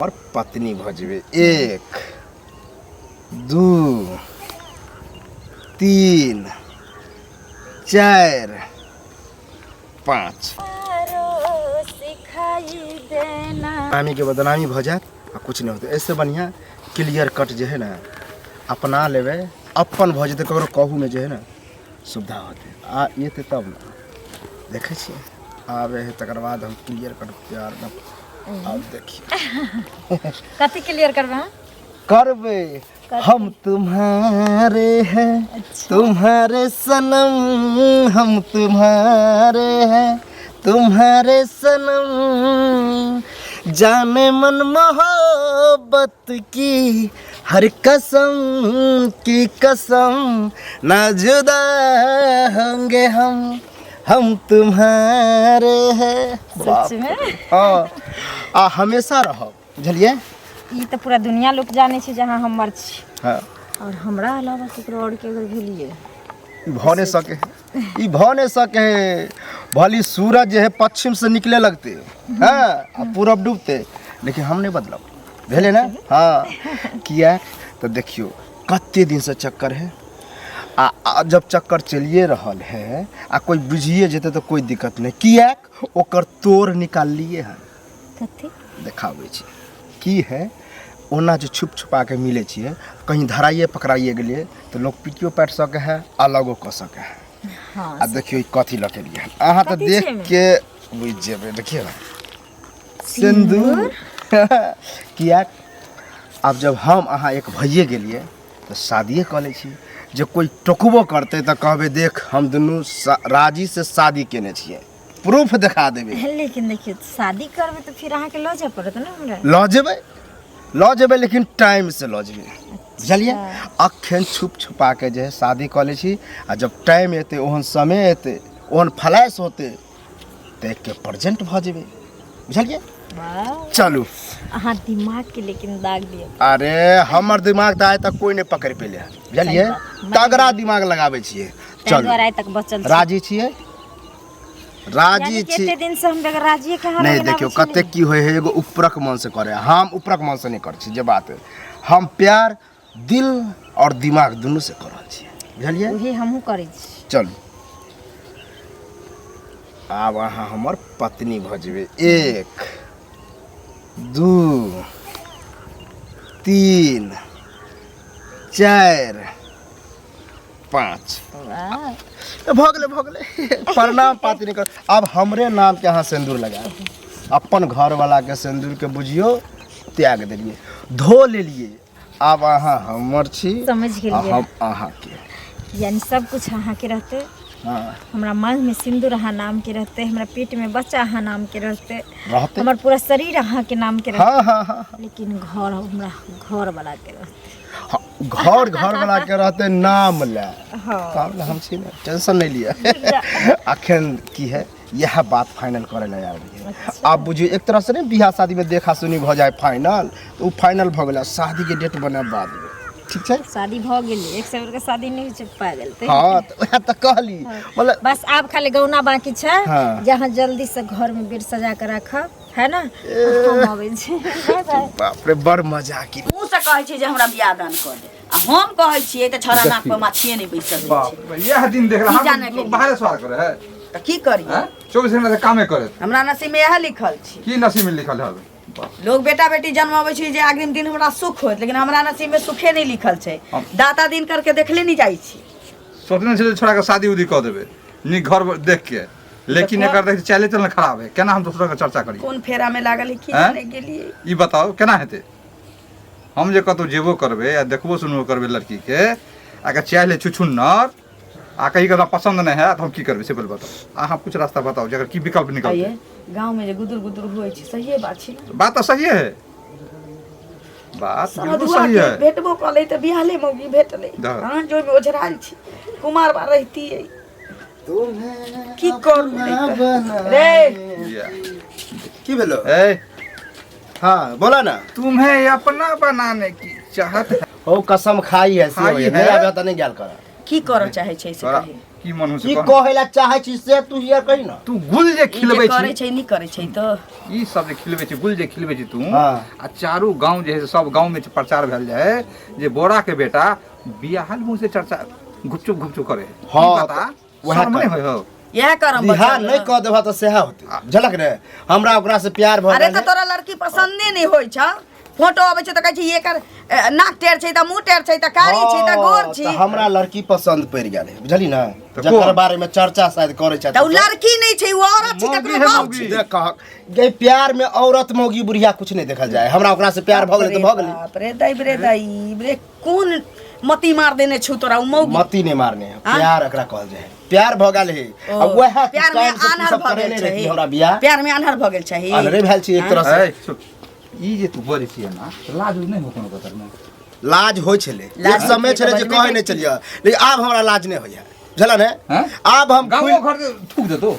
और पत्नी भजबे 1 2 3 4 5 नामी के बदनामी भजत आ कुछ नहीं होते। ऐसे बढ़िया क्लियर कट जो है ना अपना लेवे अपन भज तो ककरो कहू में जो है ना सुविधा होते आ ये तो तब ना देखे छे आवे है तकर बाद हम क्लियर कट प्यार ना अब देखिए कथी क्लियर करबे करबे हम तुम्हारे हैं। अच्छा। तुम्हारे सनम हम तुम्हारे हैं तुम्हारे सनम जाने मन मोहब्बत की हर कसम की कसम ना जुदा होंगे हम तुम्हारे हैं। सच में हाँ हमेशा रहो बुझलिए। ई तो पूरा दुनिया लोग जाने छे जहाँ हम मर छी। हाँ और हमरा अलावा केकरो और के अगर भेलिए भ नहीं सके ई भ नहीं सके भली सूरज जो है पश्चिम से निकले लगते हाँ पूरब डूबते लेकिन हम नहीं बदलब भेले ना। हाँ किया तो देखियो कत्ते दिन से चक्कर है आ जब चक्कर चलिए रहल है आ कोई बुझिए जेते तो कोई दिक्कत नहीं किया ओकर तोड़ निकाल लिए है देखाबै छी की है ओना जो छुप छुपा के मिले छिए कहीं धराइए पकड़ाइए गेलिए तो लोग पीटियो पाट सके है अलगो क सके है। हाँ, आ देखियो कथी लके लिए अहाँ तो देख के बुझ जेबे देखिए ना सिंदूर किया अब जब हम अहाँ एक भइए गेलिए तो शादिए क ले छी जो कोई टोकबो करते तो कहबे देख हम दुनू राजी से शादी केने छिए प्रूफ दिखा देबे। लेकिन देखिए शादी करबे तो फिर अहाँ के लऽ जाय पड़त ना हमरा लऽ जेबे लेकिन टाइम से लऽ जेबे बुझलिए। अखन छुप छुपा के जे है शादी क ले छी आ जब टाइम एते ओहन समय एते ओहन फ्लैश होते देख के प्रेजेंट भ जेबे बुझलिए। चलू अहाँ दिमाग के लेकिन दाग दिए। अरे हमर दिमाग त आइ तक कोई नहीं पकड़ पेले बुझलिए तगड़ा दिमाग लगाबे छिए। चलू आइ तक बचल राजी छिए राजी छी केते दिन से हम बेगर राजी के हां नहीं देखियो कते की होय है एगो उपरक मन से करे हम उपरक मन से नहीं कर छी जे बात है हम प्यार दिल और दिमाग दोनों से कर छी बुझलिए वही हमहु करै छी। चलू आब अहाँ हमर पत्नी भजबे 1 2 3 4 5 भगले प्रणाम पाती नहीं कर। अब हमरे नाम के यहाँ सिंदूर लगा अपन घर वाला के सिंदूर के बुझियो त्याग देलिए धो लेलिए अब अहाँ हमर छी समझ गेलिए हम अहाँ के यानी सब कुछ अहाँ के रहते। हाँ हमरा मांग में सिंदूर अहाँ नाम के रहते हमरा पेट में बच्चा अहाँ नाम के रहते हमर पूरा शरीर अहाँ के नाम के रहते। हाँ हाँ हाँ लेकिन घर हमरा घर वाला के रहते घर वाला के रहते नाम ले काम ले हम छी ना टेंशन नहीं लिया। अखन की है यह बात फाइनल करे ले आ रही है। आप बुझिए एक तरह से नहीं बियाह शादी में देखा सुनी भ जाए फाइनल तो वो फाइनल भ गेला शादी के डेट बने बाद में ठीक है शादी भ गेली एक सेवर के शादी नहीं छ पा गेल ते। हां तो वह तो कहली मतलब बस आप खाली गौना बाकी छ जहां जल्दी से घर में बेड सजा के रख है ना हम आबै छी। बाप रे बड़ मजा की मुंह से कहै छी जे हमरा बियाह दान कर दे आ हम कहै छियै त छोरा नाक पे माछिए नहीं बैठ सकै बाप रे यह दिन देख रहा हम बाहर सवार करे है त की करी 24 घंटा से कामे करे हमरा नसीब में यह लिखल छी की नसीब में लिखल है लोग बेटा बेटी जन्मावे छी जे अग्रिम दिन हमरा सुख होत लेकिन हमरा नसीब में सुखे नहीं लिखल छै दाता दिन करके देखले नहीं जाई छी सोचने से छोरा के शादी उदी कर देबे नी घर देख के लेकिन एकर देख चले चलना खराब है केना हम दूसरा के चर्चा करी कौन फेरा में लागल है की जाने गेलिए ई बताओ केना हेते हम जे कतो जेबो करबे या देखबो सुनबो करबे लड़की के अगर चाहले छुछुन्नर आ कहीं का पसंद नहीं है तो हम की करबे से बताओ अहाँ कुछ रास्ता बताओ जगर की विकल्प निकाल गांव में जे गुदुर गुदुर होय छी सही बात छी बात तो सही है बात बिल्कुल सही है भेटबो कले त बियाहले मौगी भेटले हां जो में ओझराल छी कुमार बा रहती है तुम्हें की करू रे की भेलो ए हां बोला ना तुम्हें अपना बनाने की चाहत है ओ कसम खाई है से नहीं आबे त नहीं गेल कर की करऽ चाहे छै से तोरा कही की मन की से कहेला चाहे छी से तू हियर कही ना। तू गुल जे खिलबै करे छी छै नहीं करे छै तो ई सब जे खिलबै छी गुल जे खिलबै छी तू हाँ। आ चारू गांव जे है सब गांव में प्रचार भेल जाए जे बोरा के बेटा बियाहल मुंह से चर्चा गुपचुप करे हाँ, की पता वएह शर्म कर। नहीं होय हो यह करम बिहार नहीं कह देबा तो सेहा होते झलक रे हमरा ओकरा से प्यार भ अरे गेल तो तोरा लड़की पसंदे नहीं होय छ फोटो आबै छै त कहै छै ये कर नाक टेढ़ छै त मुंह टेढ़ छै त कारी छै त गोर छै तो हमरा लड़की पसंद पड़ गेल है बुझली ना तो जकर कोन? बारे में चर्चा शायद करे छै त उ लड़की नहीं छै उ औरत छै मौगी ककरो है, बाप मौगी। छै देख गई प्यार में औरत मौगी बुढ़िया कुछ नहीं देखल जाए हमरा ओकरा से प्यार भ गेल तो भ गेल बाप रे दाई रे कौन मती मार देने छु तोरा उ मौगी मती नहीं मारने है हाँ? प्यार एकरा कहल जाए प्यार भ गेल है ओ, अब वह प्यार में आन्हर भ गेल छै हमरा बियाह प्यार में आन्हर भ गेल छै अनरे भेल छी एक तरह से ए, सुन, ई जे तू बड़ी छियै ना लाज नहीं हो कोनो कतर में लाज होय छले लाज एक समय होय छले छै जे तऽ कहे बजबे नहीं करै चलिए लेकिन आब हमरा लाज नहीं होय झला ने हैं? आब हम गांव खुल- घर के थूक दे तो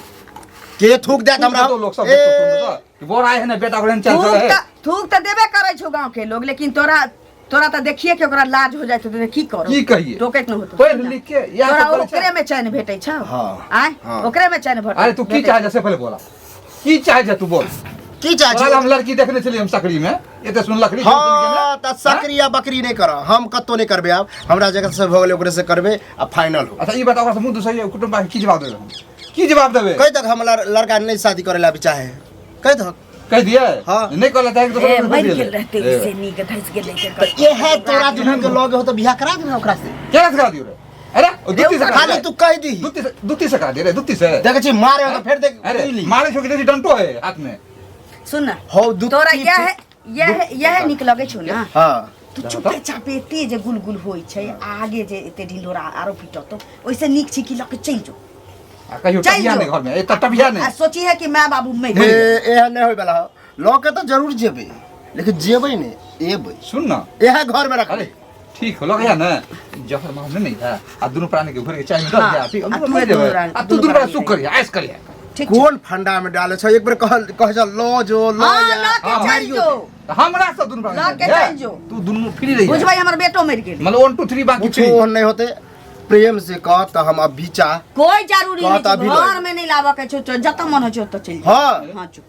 के थूक देत हमरा तो लोग सब देखो सुन दो कि बोरा है ना बेटा ओकरे चल चल है थूक त देबे करै छौ गांव के लोग लेकिन तोरा त देखिए कि ओकरा लाज हो जाए तो की करो की कहिए टोकैत न होतो पढ़ लिख के या तोरा सब ओकरे में चैन भेटै छौ हाँ, आय हाँ। ओकरे में चैन भेटै अरे तू की चाहे जैसे पहले बोला की चाहे जा तू बोल की चाहे कल हम लड़की देखने चली हम सकरी में एते सुन लकड़ी हाँ त सकरी या बकरी नहीं कर हम कतो नहीं करबे आब हमरा जगह से भ गेले ओकरे से करबे आ फाइनल हो अच्छा ई बता ओकरा से मुंह दूसरी कुटुंब की जवाब देबे हम की जवाब देबे कई तक हम लड़का नहीं शादी करे ला भी चाहे कई तक कह दिए हाँ। नहीं कहला चाहे तो ए मर गेल रहते से नीक धस गेलै के ये है तोरा दुल्हन के लगे हो तो बियाह करा देना ओकरा से क्या करा दियो रे अरे ओ दुत्ती से खाली तू कह दी दुत्ती से करा दे रे दुत्ती से देखे छी मारे हो तो फिर देख अरे उइली। मारे छो कि डंटो है हाथ में सुन ना हो दुत्ती तोरा से- यह नीक लगै छौ ना हाँ तू चुपे चापे एते जे गुलगुल होइ छै आगे जे एते ढिंढोरा आरो पिटतो ओइसे नीक छी कि लके चल जो कहियो चल टबिया जो। नहीं घर में ए टबिया आ नहीं सोची है कि माँ बाबू मैं ए एहन नहीं होय वाला हो लके तो जरूर जेबे लेकिन जेबे नहीं एबे सुन ना यह घर में रख अरे ठीक हो लगे ना जहर मामले नहीं है आ दोनों प्राणी के घर के चाय में हाँ, रख दिया ठीक आ अब तू तू दोनों देबे प्राणी- आ तू दोनों दोनों प्राणी सुख करिए ऐश करिए ठीक कौन फंडा में डाले छ एक बार कह जा लो जो लो हाँ, या लो के हाँ, चल मारियो जो। दे। हमरा से दोनों प्राणी लगे है। चल जो। तू दोनों फ्री रही बुझबै हमर बेटो मर गेल मतलब 1 2 3 बाकी कुछ फ्री नहीं होते प्रेम से कह तो हम अभी चाह कोई जरूरी कहत नहीं अभी छै, लो। घर में नहीं लाबऽ के छौ जतऽ मन हो छौ ओतऽ चल हाँ। हाँ चुप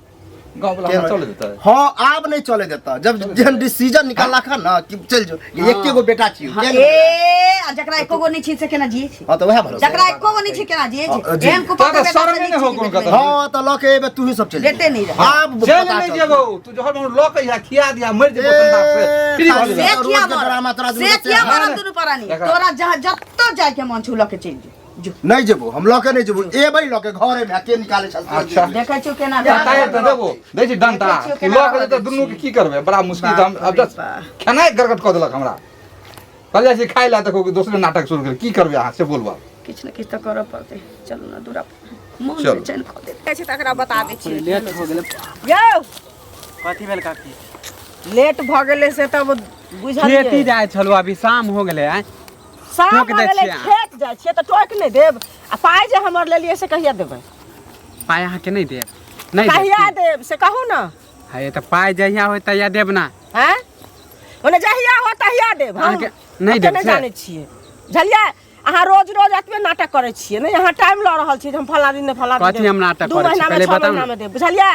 गांव वाला हमरा चले देता है हाँ आप नहीं चले देता जब जन डिसीजन निकाला खा ना कि चल जो ये एके गो बेटा छी हाँ, ए आ जकरा एको गो नहीं छी से केना जिए छी हाँ तो वह भरोसा जकरा एको गो नहीं छी केना जिए हाँ, छी जी। एहन कुपा तो शर्म ही नहीं हो कोनो कदर। हाँ तो लके एबे तू ही सब चल लेटे नहीं रहे। आप जेल नहीं जेबो तू जहर में लॉक या खिया दिया मर जेबो तंदा से फ्री हो से से जेबो किया रोज के ड्रामा तोरा मर दुनू से बच्चे किया हैं। मर दुनू परानी देखा। तोरा जहाँ जत्तो जाय के मन छौ लके चल जो नहीं जेबो हम लके नहीं जेबो एबे लके घरे में के निकाले छ अच्छा। देखै छौ केना ताय त देबो दै छी डंटा देखै छियै लॉक केना दे त दुनू के की करबे बड़ा मुश्किल त हम अब जस्ट बाप। खाना गरगट क देलक हमरा कहल जाइ छै खाइ ला देखो दोसरे नाटक शुरू कर की करबे अहाँ से बोलबा किछ न किछ तऽ करऽ पड़तै चलू ना दूरा मन चलू। में चैन कऽ दे छै तकरा बता दै छियै लेट हो गेलै यौ कथी भेल काकी लेट भऽ गेलै से तब बुझलियै खेती जाइ छलो अभी शाम हो गेलै आइ शाम टोक भऽ दै गेलै छियै। खेत जाइ छियै तऽ टोक नहि देब आ पाइ जे हमर लेलियै से कहिया देबै पाइ अहाँके नहीं देब नहीं कहिया देब देब से कहू ने है तऽ पाइ जहिया होय तहिया देब ना हैं ओने जहिया हो तहिया देब हम अहाँके नहीं ओते देब नहि से? जानै छियै बुझलियै अहाँ रोज रोज एतबे नाटक करै छियै ने अहाँ टाइम लऽ रहल छियै जे हम फला दिन ने फला दिन कथी देब। हम नाटक दू करै छी? महीना में पहिले 6 बताउ महीना ने। में देब बुझलियै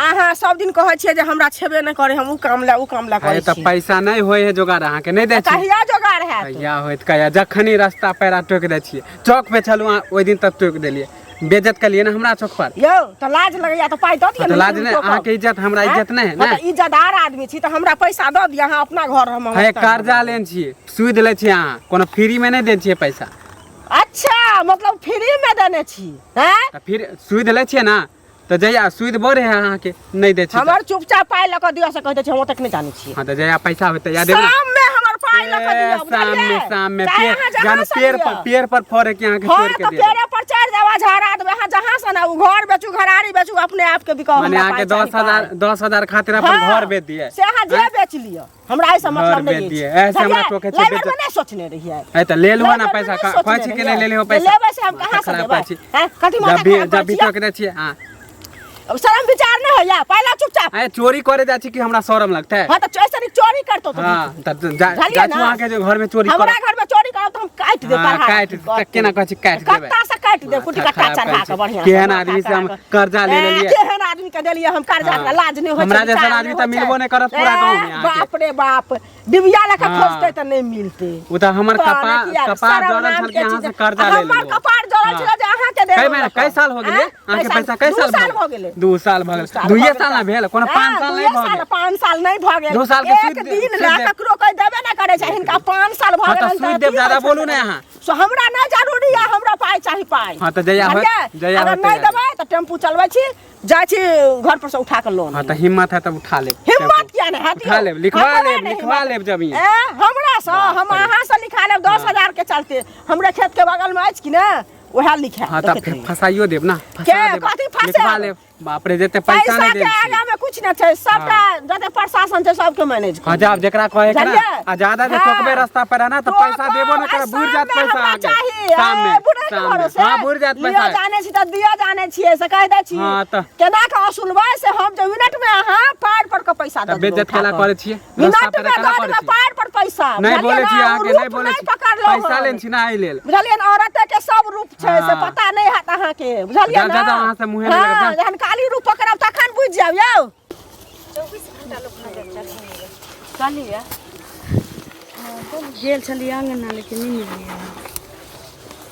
अहाँ सब दिन कहै छियै जे हमरा छेबे नहि करे हम उ काम ला है करै तऽ छी पैसा नहीं होय है जोगाड़ अहाँके नहीं दै छी कहिया जोगाड़ हैत कहिया होइत कहिया जखनी रास्ता पैरा टोक दै छियै चौक पे छलू अहाँ ओहि दिन तक टोक देलियै बेइज्जत कलियै ना हमरा चौक पर यौ तऽ लाज लगैया तऽ पाइ दऽ दिअ तऽ ने, लाज हम नहीं टोकब। अहाँके इज्जत हमरा हैं? इज्जत नहीं है हाँ, ना तऽ इज्जतदार आदमी छी तऽ हमरा पैसा दऽ दिअ अहाँ अपना घर हम है कर्जा लेन छियै सूद लै छियै अहाँ कोनो फ्री में नहीं दै छियै पैसा अच्छा मतलब फ्री में देने छी हैं तऽ फिर सूद लै छियै ना तऽ जहिया सूद बढ़े है अहाँके नहीं दै छियै हमर चुपचाप पाइ लऽ कऽ दिअ से कहै छै हम ओतेक नहि जानै छियै हाँ तो जहिया पैसा होते या देब ना शाम में हमर पाइ लऽ कऽ दिअ बुझलियै शाम में चाहे अहाँ जहाँ जान से लिअ। पेड़ पर फरे के अहाँ के हाँ छोड़ के तऽ दे पेड़े पर चढ़ि जाओ झड़ा देबै अहाँ जहाँ से ना उ घर बेचू घरारी बेचू अपने आप के बिकाओ माने अहाँ के 10,000 खातिर अपन घर बेच दिए से अहाँ जे बेच लिअ हमरा ऐसा मतलब बेच नहीं दिए, है ऐसे हमरा टोके छै, बेच- नहीं सोचने रहिए है तो ले लुआ ना लेबर में पैसा नहीं सोचने खोज के नहीं ले ले हो रहिए। पैसा लेबै से हम कहाँ से खराब देबै छी। हैं? कथी माथा खराब जब भी करै टोक दे छियै हाँ छियै? शर्म विचार नहीं होइया पहला चुपचाप अरे चोरी करे जा छी कि हमरा शरम लगता है हाँ तो ऐसा नहीं चोरी करतो तो हाँ तब जा बुझलियै जा ना? वहाँ के जो घर में चोरी हमरा कर घर में चोरी कर अब तो हम काट दे हाँ, काट केना कहै छी काट देबै कत्ता से काट दे कुटी कट्टा चढ़ा के बढ़िया केहन आदमी से हम कर्जा ले लेलिए केहन आदमी के देलिए हम कर्जा के लाज नहीं होय हमरा जैसन आदमी त मिलबो नहीं करत पूरा गांव में आके। बाप रे बाप डिबिया लगा खोजते त नहीं मिलते उ त हमर कपार जड़ल छल के यहां से कर्जा ले हमर कपार जड़ल छल जे अहाँ के दे कई महीना कई साल हो गेले अहाँ के पैसा कई साल हो गेले 2 साल भ गेले 2 साल ना भेल कोनो 5 साल नहीं भ गेल 5 साल नहीं भ गेल 2 साल के एक दिन ला ककरो कह देबे ना करे छै हिनका 5 साल भ गेल त सूद देव ज्यादा बोलू ना अहाँ सो हमरा ना जरूरी है हमरा पाई चाहि पाई हां त जया होत अगर नहीं देबै त टेम्पू चलबै छी जाय छी घर पर से उठा के लोन हां त हिम्मत है तब उठा ले हिम्मत क्या नहीं हटी उठा ले लिखवा ले जमीन हमरा से हम अहाँ से लिखा लेब 10,000 के चलते हमरे खेत के बगल में अछि कि ना वह लिखा हां त फसाइयो देब ना के कथी फसे लिखवा ले बाप रे जते पैसा नहीं दे के आगा में कुछ ना छै सबटा जते प्रशासन छै सबके मैनेज हां जब जेकरा कहे के ना आ ज्यादा जे टोकबे रास्ता पर है ना तो पैसा देबो ना करे बुढ़ जात पैसा आगे शाम में हां बुढ़ जात पैसा जाने छी त दिया जाने छियै से कह दे छी हां त केना के असुलबै से हम जे मिनट में अहाँ पार पर के पैसा दे बेइज्जत केला करे छियै मिनट में गाड़ी में पार पर पैसा नहीं बोले छी आगे नहीं बोले छी पैसा लेन छी ना आई लेल बुझलियै न औरत के सब रूप छै से पता नहीं है अहाँ के बुझलियै न दादा वहां से मुंह लगा जहन काली रूप पकड़ब तखन बुझ जाब यौ 24 घंटा लोग नजर चढ़ेंगे चलिए गेल छलिए अंगना लेकिन नहीं मिलिए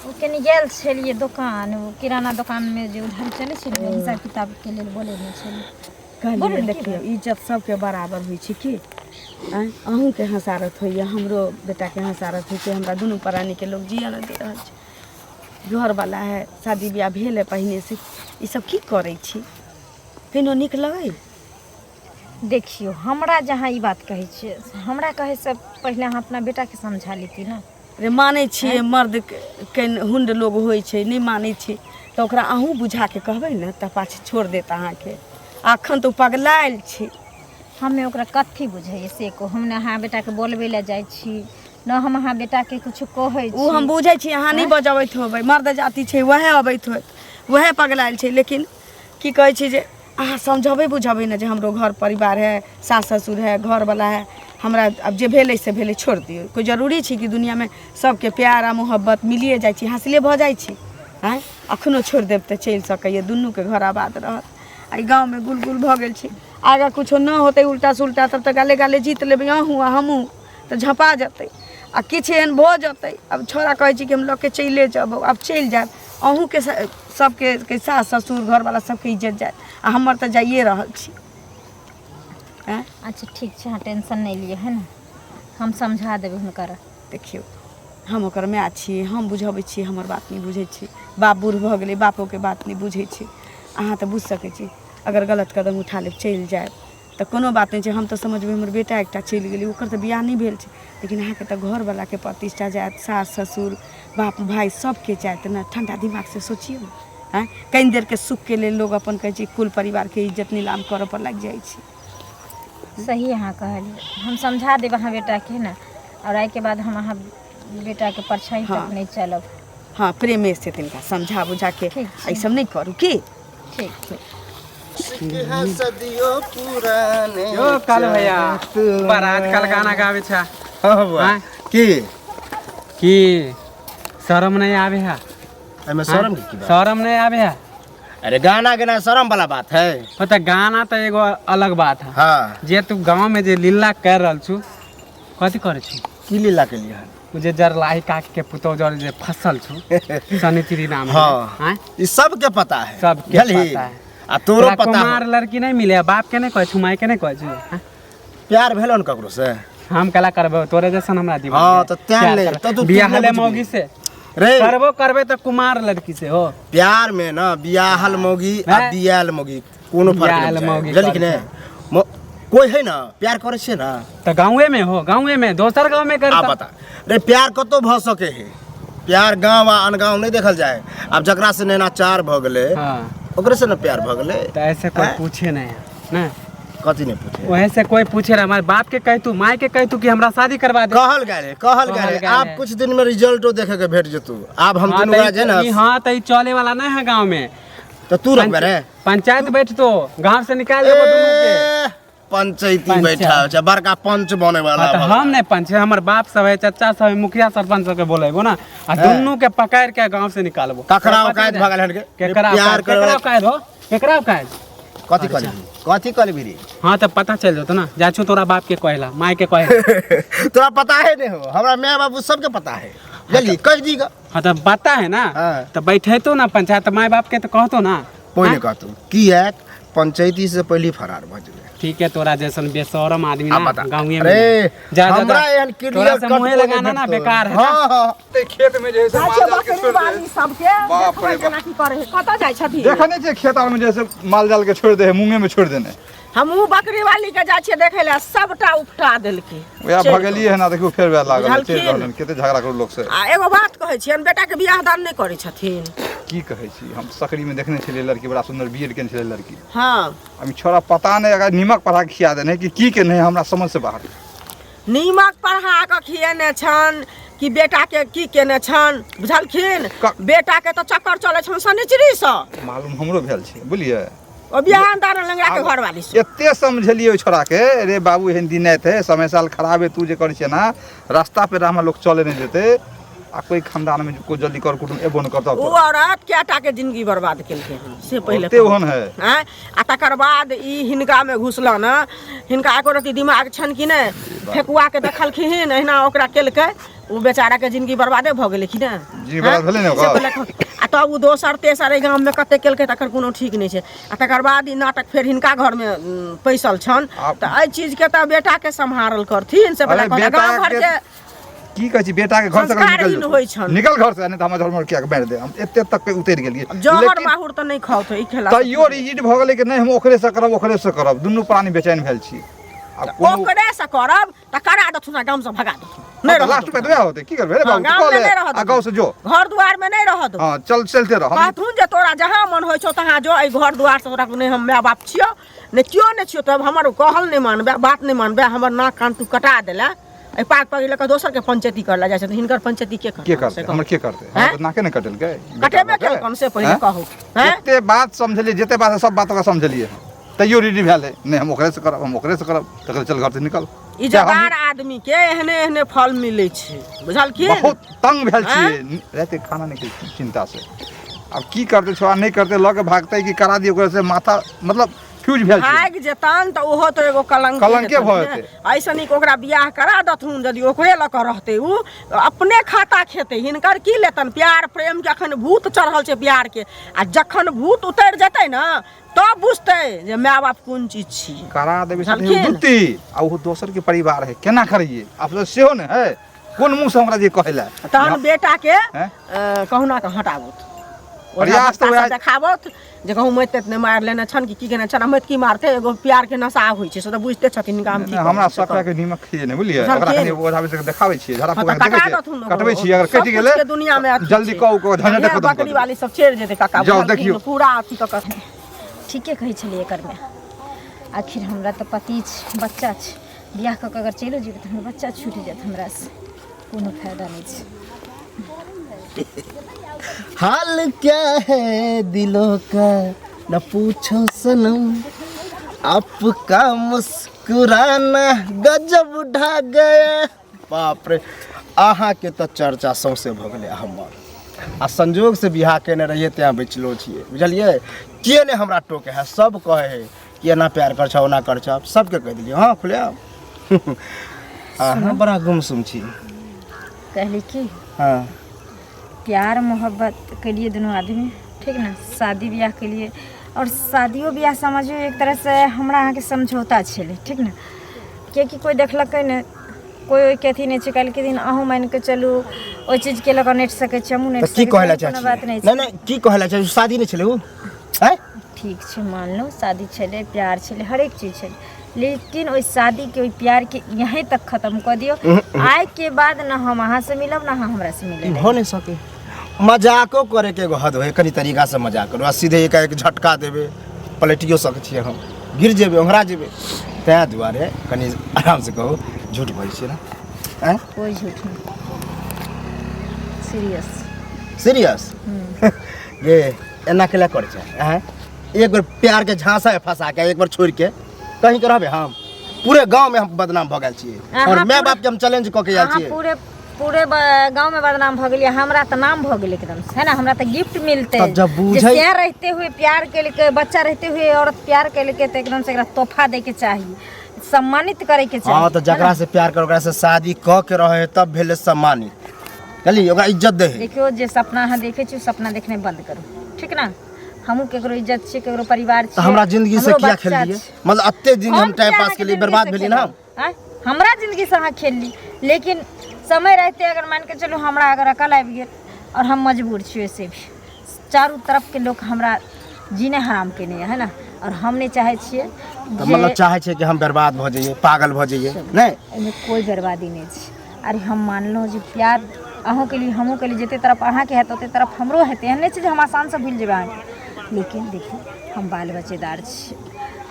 वो कनी गेल छलिए दुकान वो किराना दुकान में जो उधर चले छलिए हिसाब किताब के लिए बोले नहीं छलिए कहलिए देखियो इज्जत सबके बराबर होइ छै की अहूँ के हसारत होइए हमरो बेटा के हसारत होइ छै हमरा दुनू प्राणी के लोग जिया न दे रहल छै घर वाला है शादी ब्याह भेल है पहिने से ई सब की करै छी केनो नीक लगै देखियो हमरा जहाँ ई बात कहै छियै हमरा कहे से पहले अहाँ अपना बेटा के समझा लेती ना रे मानै छियै मर्द के हुंड लोग होइ छै नहीं मानै छी तो ओकरा अहूँ बुझा के कहबै ने त पाछे छोड़ देत अहाँ के अखन तो पगलायल छी हमें ओकरा कथी बुझाइए से को हमने अहाँ बेटा के बोलबे ले जाइ छी न हम अहाँ बेटा के कुछ कहै छी उ हम बुझै छी अहाँ नहीं बजबैत होबै मर्द जाति छै वहे अबैत होत वहे पगलायल छै लेकिन की कहै छी जे अहाँ समझबै बुझबै ना जे हमरो घर परिवार है सास ससुर है घर वाला है हमरा अब जे भेलै से भेलै छोड़ दियौ कोई जरूरी छै कि दुनिया में सबके प्यार आ मोहब्बत मिलिए जाइ छै हासिले भ जाइ छै हैं अखनो छोड़ देब त चलि सकैए दुनू के घर आबाद रहत आ गाँव में गुलगुल भ गेल छै आगा कुछो न होतै उल्टा सुल्टा तब त गाले गाले जीत लेबै अहूँ आ हमहूँ त झपा जेतै आ किछु एहन भ जेतै अब छोरा कहै छी कि हम लऽ के चलि जाब अब चलि जायब अहूँ के सबके सास ससुर घर वाला सबके इज्जत जाय आ हमर त जाइए रहल छी अच्छा ठीक छै अहाँ टेंशन नहीं लिए है ना हम समझा देबै हुनकर देखियो हम ओकर माय छी हम बुझबै छी हमर बात नहीं बुझै छी बाप बूढ़ भ गेलै बापो के बात नहीं बुझै छी अहाँ त बुझ सकै छी अगर गलत कदम उठा लेब चलि जायब त कोनो बात नहीं छै हम त समझबै हमर बेटा एकटा चलि गेलै ओकर त बियाह नहीं भेल छै लेकिन अहाँ के त घर वाला के प्रतिष्ठा जायत सास ससुर बाप भाई सबके जायत ना ठंडा दिमाग से सोचियो हैं कई देर के सुख के लिए लोग अपन कहै छै कुल परिवार के इज्जत नीलाम करऽ पर लग जाइ छै सही अहाँ कहलिए हम समझा देब अहाँ बेटा के ना और आइ के बाद हम अहाँ बेटा के परछाई तक नहीं चलब हाँ प्रेमे से तिनका समझा बुझा के ई सब नहीं करू की ठीक सदियों पुराने यो काल भैया बारात काल गाना गावे छा हां बुआ की शर्म नहीं आवे है एमे शर्म की बात शर्म नहीं आवे है अरे गाना गाना शर्म वाला बात है पता गाना तो एगो अलग बात है हां जे तू गांव में जे लीला कर रहल छु कथी करे छु की लीला के लिए मुझे जरलाई काक के पुतो जर जे फसल छु सनित्री नाम हां ई सब के पता है सब के पता है आ तोरो पता कुमार लड़की नहीं मिले बाप के नहीं कहै छु माई के नहीं कहै छु प्यार भेलो न ककरो से हम कला करबो तोरे जैसन हमरा दीवाना हां तो त्यान ले तो तू बियाहले मौगी से रे करबे तो कुमार लड़की से हो प्यार में ना बियाहल मौगी आ बियाहल मौगी कोनो फर्क नहीं है जल्दी ने कोई है ना प्यार करे छे ना तो गांवे में हो गांवे में दोसर गांव में करता आ बता रे प्यार कतो भ सके है प्यार गांव आ अनगांव नहीं देखल जाए अब जकरा से नैना चार भ गेले हां ओकरे से ना प्यार भ गेले तो ऐसे कोई पूछे नहीं ना कथी नहीं पूछे वहीं से कोई पूछे ना हमारे बाप के कह तू माई के कह तू कि हमरा शादी करवा दे कहल गए आप कुछ दिन में रिजल्टो देखे के भेट जतू अब हम तीनों जे ना हां त चले वाला नहीं है गांव में तो तू रख रे पंचायत बैठ तो गांव से निकाल देबो दोनों के पंचायती बैठा छै बड़का पंच बने वाला तो हम नहीं पंच है, हमारे बाप सब है, चाचा सब है, मुखिया सरपंच सब के बोलेबो ना, आ दोनों के पकड़ के गांव से निकालबो। ककरा औकात भगल हन के केकरा प्यार केकरा औकात हो, केकरा औकात? कथी करबी रे? हाँ तो पता चल जातो ना, जाछो तोरा बाप के कहला, माय के कहला। तोरा पता है नहीं हो, हमरा माँ बाबू सबके पता है, जल्दी कह दीगा। हाँ तो पता है ना, तो बैठे तो ना पंचायत माय बाप के तो कहतो ना। पहले कहतो की है पंचायती से पहले फरार भ जेबे। ठीक है, तोरा जैसन बेशरम आदमी ना गाँव में अरे जा हमरा एहन तोरा से मुँह लगाना ना बेकार है। हां हां खेत में जैसे माल जाल के छोड़ दे, सबके बाप रे केना की करे है, कतऽ जाइ छथिन? देखा नहीं खेत में जैसे माल जाल के छोड़ दे, मुंगे में छोड़ देने। हमहू बकरी वाली के जाइ छियै देखे ले, सबटा उपटा देलकै। ओया भगलिए है ना, देखियो फेर वे लागल बुझलखिन? चल रहलन, केते झगड़ा करू लोग से। आ एगो बात कहै छियन, बेटा के बियाह दान नहीं करै छथिन। की कहै छी, हम सकरी में देखने छलिए लड़की, बड़ा सुंदर बीएड केने छलिए लड़की। हाँ अभी छोरा पता नहीं, अगर नीमक पढ़ा के खिया देने कि के नहीं, हमरा समझ से बाहर। नीमक पढ़ा के खिएने छन कि बेटा के की केने छन, बुझलखिन? बेटा के तो चक्कर चले छन सनिचरी से, मालूम हमरो भेल छै, बुझलिए? ओ बियाह दान लंगड़ा के घर वाली से एते समझलिए ओइ छोरा के, रे बाबू एहन दिन नहीं थे, समय साल खराब है, तू जे कर छै ना, रास्ता पे हमरा लोग चले नहीं देते, आ कोई खानदान में को जल्दी कर कुटुम एबो न करता। ओ औरत केटा के जिंदगी बर्बाद केलकै हन से पहले ओते ओहन है। हैं आ तकर बाद ई हिनका में घुसला ना, हिनका एको रति दिमाग छन कि नहीं, फेकुआ के देखलखिन एहिना ओकरा केलकै, उ बेचारा के जिंदगी बर्बादे भ गेलै कि ना। जी बर्बाद भेलै ने ओकर। आ तब उ दोसर तेसर ए गांव में कते केलकै तकर कोनो ठीक नहीं छै। आ तकर बाद ई नाटक फेर हिनका घर में पैसल छन, त एहि चीज के त बेटा के सम्हारल करथिन से पहले गांव घर के की कहै छी, बेटा के घर से निकल घर से, नहीं त हम झरमर किया के मार दे। हम एते तक पे उतर गेलिए, जहर माहुर त नहीं खाओ, ई खेला तैयो रिजिड भ गेलै कि नहीं, हम ओकरे से करब, दुनू प्राणी बेचैन भेल छी। ओकरे से करब त करा दथु ना, गांव से भगा दथु नहीं रह लास्ट पे दुआ होते, की करबे रे बाबू? गांव में नहीं रह दो, गांव से जो घर दुआर में नहीं रह दो। हां चल चलते रह। हम कहथुन जे तोरा जहां मन होय छौ तहां जो, ए घर दुआर से तोरा नहीं हम माय बाप छियो, ने क्यों ने छियो, तब हमर कहल नहीं मानबे, बात नहीं मानबे, हमर नाक कान तू कटा देला, ए पाक पग लेके दोसर के पंचायती करला जाय छै, हिनकर पंचायती के करते? हमर के करते? हम नाके ने कटल के कटेबे के कम से पहले कहू हैं, एते बात समझलिए, जते बात सब बात का समझलिए, तैयो रेडी भेल है नहीं, हम ओकरे से करब, हम ओकरे से करब, तकर चल घर से निकल। इज्जतदार आदमी के एहने एहने फल मिले छै, बुझलखिन? बहुत तंग भेल छिए, रहते खाना नहीं के चिंता से। अब की करते छोड़ा, नहीं करते लगे भागते कि करा दिए, ओकरे से माथा मतलब फ्यूज भेल छै। भाग जेतन त ओहो तो एगो कलंके भ जेतै। ऐसा नहीं ओकरा बियाह करा दथुन, यदि ओकरे ल के रहते उ अपने खाता खेते, हिनकर की लेतन? प्यार प्रेम के अखन भूत चढ़ल छै प्यार के, आ जखन भूत उतर जेतै ना तब बुझतै जे माय बाप कोन चीज छी। करा देबे दुत्ती, आ वो दोसर के परिवार है, केना करिए? अफसोस सेहो ने है, कोन मुंह से हमरा जे कहला तहन बेटा के कहुना के हटाबो, प्रयास तो देखाबत जे कहूँ मत ने मार लेने छन की केने छन, मत की मारते, एगो प्यार के नशा होय छै से त बुझते छथिन काम की। हमरा सकरा के नीमक खिए ने, बुझलिए? ओकरा कनी ओझाबे से देखाबै छियै, झड़ा फुका देखे छियै, कटबै छियै, अगर कटि गेलै के दुनिया में जल्दी कहू को झंझट खत्म बकरी वाली सब छेड़ जेते काका, जाओ देखियो पूरा अथी क के। ठीके कहै छलिए एकर में, आखिर हमरा तो पति छै, बच्चा छै, बियाह क के अगर चलो जेबै त हमर बच्चा छूट जात, हमरा से कोनो फायदा नहीं छै। हाल क्या है दिलों का न पूछो सनम, आपका मुस्कुराना गजब ढा गया। बाप रे, अहाँ के तो चर्चा सौंसे भ गेलै हमर, आ संजोग से बियाह केने रहिए त्या बेचलो छिए, बुझलिए? के ने हमरा टोके है, सब कहे है कि एना प्यार कर छौ, ओना कर छौ, सबके कह दिलिए। हाँ खुले अहाँ बड़ा गुमसुम छी। कहली कि हाँ प्यार मोहब्बत के लिए दोनों आदमी, ठीक ना, शादी ब्याह के लिए, और शादियों ब्याह समझियो एक तरह से हमरा अहाँ के समझौता छलै, ठीक ना, कियाकि कोई देखलकै ने, कोई ओइ के अथी नहीं छै, काल्हि के दिन अहूँ मान के चलू ओइ चीज के लगा नेट सकै छै, हमहूँ नेट की कहला कोनो चाची? बात नहीं नहीं नहीं, की कहला चाची? शादी नहीं छलै उ हैं? ठीक छै, मान लो शादी छलै, प्यार छलै, हर एक चीज छलै, लेकिन ओइ शादी के ओइ प्यार के यहीं तक खत्म कर दियो। आइ के बाद ना हम अहाँ से मिलब ना अहाँ हमरा से मिलब, हो नहीं सके। मजाको करे के एगो हद है, कनी तरीका से मजाक करो, आ सीधे एक झटका देबे पलटियो सकै छियै, हम गिर जेबे, ओंघरा जेबे, तैं दुआरे कनी आराम से कहो, झूठ बोलै छियै ना? हैं? कोई झूठ नहीं, सीरियस सीरियस ये एना केला करे छै? हैं? एक बार प्यार के झांसा फंसा के एक बार छोड़ के कहीं के रहबे हम? पूरे गांव में हम बदनाम भऽ गेल छियै अहाँ और माय पूरे- बाप के हम चैलेंज कऽ के आयल अहाँ छियै। पूरे पूरे गांव में बदनाम भ गेलिए, हमरा तो नाम भ गेल एकदम से, है ना। हमरा तो गिफ्ट मिलते तब जब बूझे- जे प्यार रहते हुए, प्यार के लेके, बच्चा रहते हुए औरत प्यार के लेके तो एकदम से एकरा तोहफा दे के चाहिए, सम्मानित करे के चाहिए। हाँ तो जकरा से प्यार कर ओकरा से शादी कऽ के रहे तब भेले सम्मानित, कहली ओकरा इज्जत दे। देखियो जे सपना अहाँ देखे छी सपना देखने बंद करू, ठीक ना। हमहू केकरो इज्जत छी, केकरो परिवार छी। तो हमरा जिंदगी से हमरो क्या बच्चा खेल लिए, छी। मतलब अत्ते दिन हम टाइम क्या पास अहाँके के लिए जिंदगी बर्बाद से भेली ना। खेलब? हमरा जिंदगी से अहाँ खेल ली, लेकिन समय रहते अगर मान के चलो हमरा अगर अकल आबि गेल और हम मजबूर छी वैसे भी, चारों तरफ के लोग हमरा जीने हराम केने है ना, और हम नहीं चाहे छिए तो मतलब चाहे छे कि हम बर्बाद भ जाइए, पागल भ जाइए, नहीं एहिमे कोई बर्बादी नहीं छै। अरे हम मानलो जे प्यार अहूँ के लिए हमहूँ के लिए जते तरफ अहाँ के हेत ओते तरफ हमरो हेतै, एहन नहीं छै जे हम आसान से भूल जेबै अहाँके। लेकिन देखिए हम बाल बच्चेदार छी,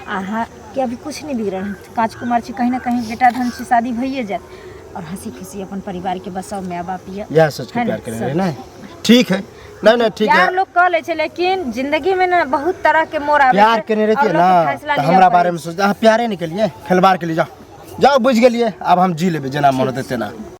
अहाँ के अभी कुछ नहीं बिगड़ल है, काजकुमार छी, कहीं ना कहीं बेटा धन छी, शादी भइए जात और हंसी खुशी अपन परिवार के बसाओ, माय बाप यह सोच के प्यार करे नहीं। ठीक है, नहीं ठीक प्यार है। लोग कह ले छै, लेकिन जिंदगी में ना बहुत तरह के मोड़ आवे प्यार छै, करने रहती और है लोग ना के फैसला तो लिया हमरा पड़े बारे में सोचते प्यारे नहीं के लिए, खिलवाड़ के लिए जाओ जाओ बुझ गेलिए, अब हम जी लेबे जेना मन होते तेना।